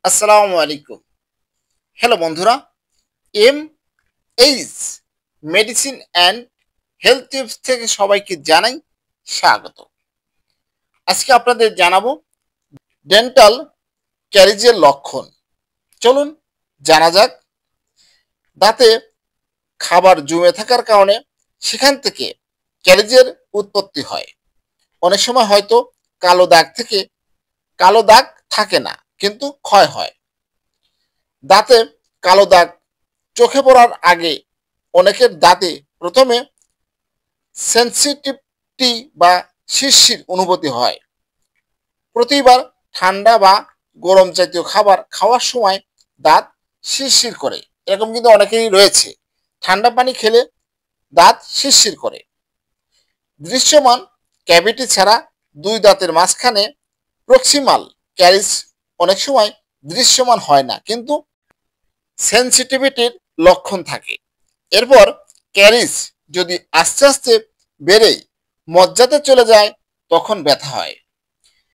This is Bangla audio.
আসসালামু আলাইকুম। হ্যালো বন্ধুরা, M H medicine and health tips থেকে সবাইকে জানাই স্বাগত। আজকে আপনাদের জানাবো ডেন্টাল ক্যারিজের লক্ষণ। চলুন জানা যাক। দাঁতে খাবার জমে থাকার কারণে সেখান থেকে ক্যারিজের উৎপত্তি হয়। অনেক সময় হয়তো কালো দাগ থেকে কালো দাগ থাকে না, কিন্তু ক্ষয় হয়। দাঁতে কালো দাগ চোখে পড়ার আগে অনেকের দাঁতে প্রথমে সেনসিটিভিটি বা শিরশির অনুভূতি হয়। প্রতিবার ঠান্ডা বা গরম জাতীয় খাবার খাওয়ার সময় দাঁত শিরশির করে, এরকম কিন্তু অনেকেরই রয়েছে। ঠান্ডা পানি খেলে দাঁত শিরশির করে। দৃশ্যমান ক্যাভিটি ছাড়া দুই দাঁতের মাঝখানে প্রক্সিমাল ক্যারিজ অনেক সময় দৃশ্যমান হয় না, কিন্তু সেনসিটিভিটির লক্ষণ থাকে। এরপর ক্যারিজ যদি আস্তে আস্তে বেড়ে মজ্জাতে চলে যায়, তখন ব্যথা হয়।